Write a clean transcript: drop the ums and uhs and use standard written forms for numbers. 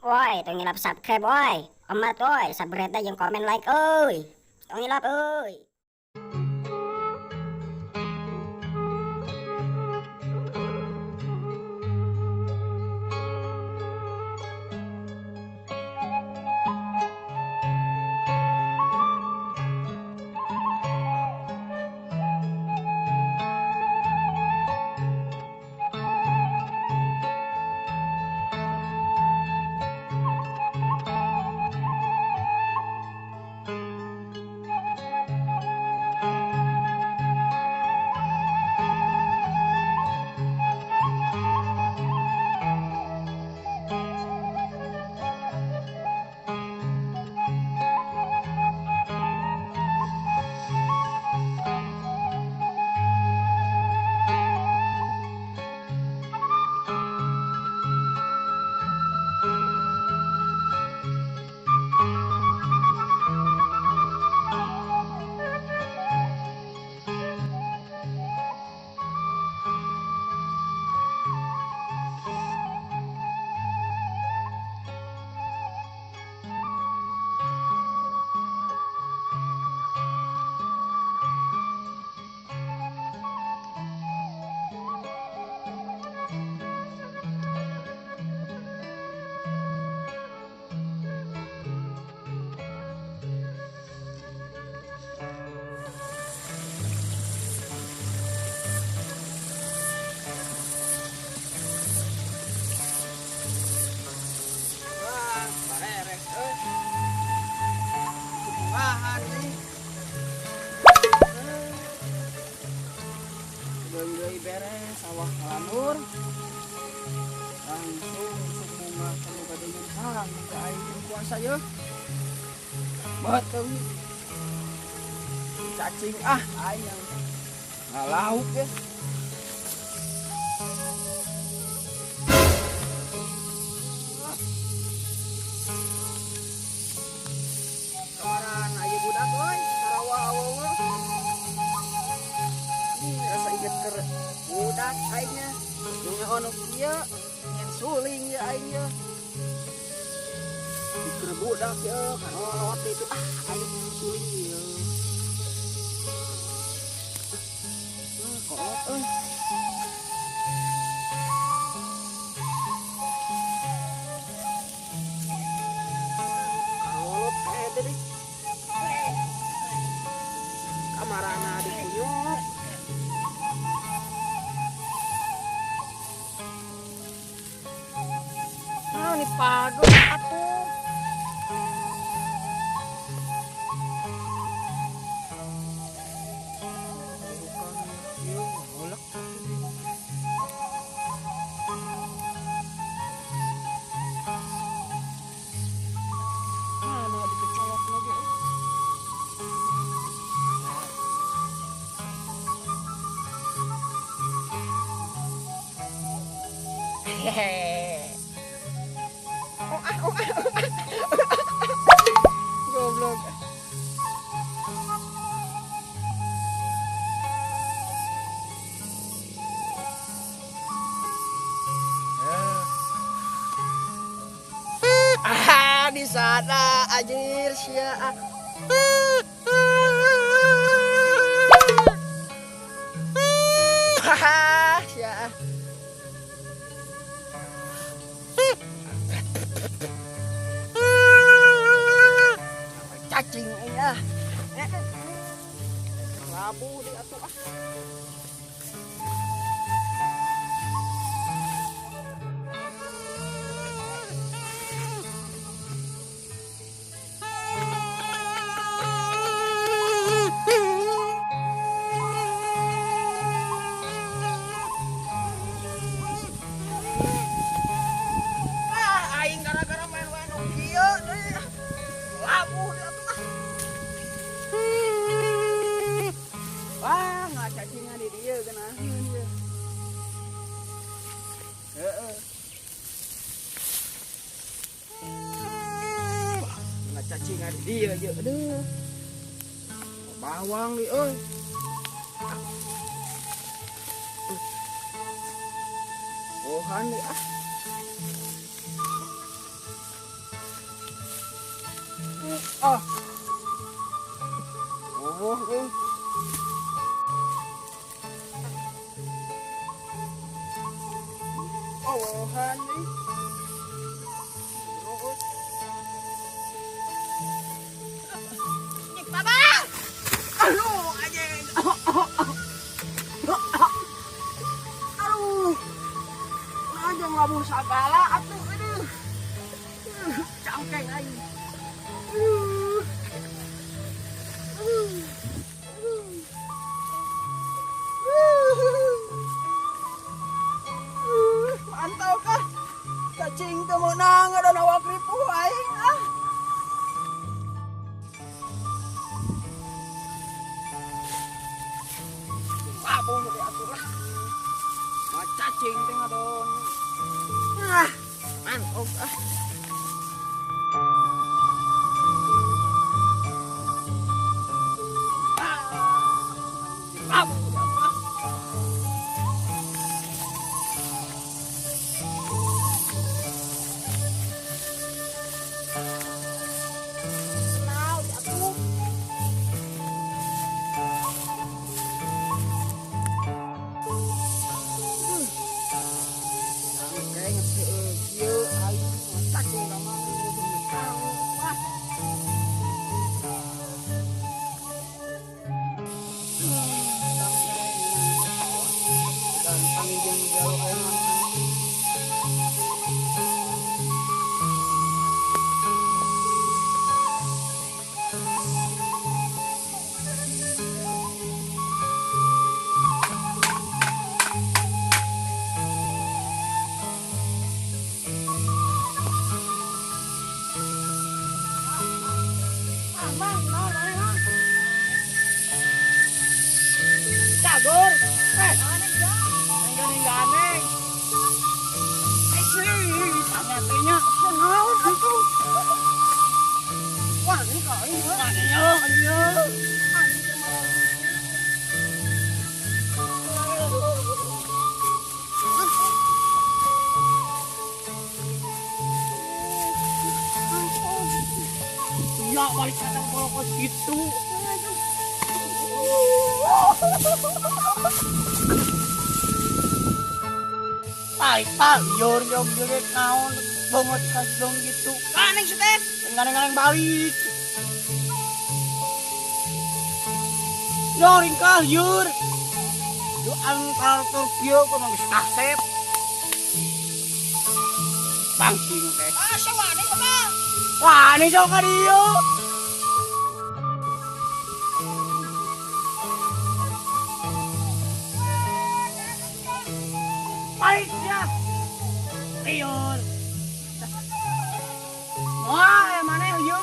Woi, tong ngilap subscribe woi. Amat woi, subscribe yang komen like euy. Tong ngilap euy. Beres sawah lamur langsung bunga perlu kadang sarang ke aing kuasa ya bateng cacing aing yang ngalauk ya kemaran aja budak boy Sarawak rasa inget ke budak aingnya punya onok dia yang suling ya aingnya ke budak ya kan waktu itu aing suling ya kok kalau kayak tadi kamarana di kuyuk ni padu atuh mana dikecolok lagi hehehe goblok di sana anjir sia sia cacing ya labu di atuh aing gara-gara main wanung kieu deui labu di atuh wah ngacacingan di dieu geunaheun ye heeh ngacacingan di dieu ye aduh bawang nih euy Tuhan nih segala atuh aduh. Cangkeng aing. Mantau kah? Cacing teu meunang ada nawak ripu aing ah. Abung diatur lah. Cacing teh ngadon. Ah, mantap ah. Cagur, ganeng. Tanya-tanya, senaun itu. Wah, ini kau ini. Iya. Ya, balik kadang kalau gitu. Pak, liur joget naon banget kasih dong gitu. Kaneng sih teh, kaneng balik. Nyoring kah liur. Lu antar Tokyo kok nang kasep. Bangking teh. Ah, sewani kok. Wah, ini jauh ka dieu. Balik ya. Liur. Wah, yang mana liur?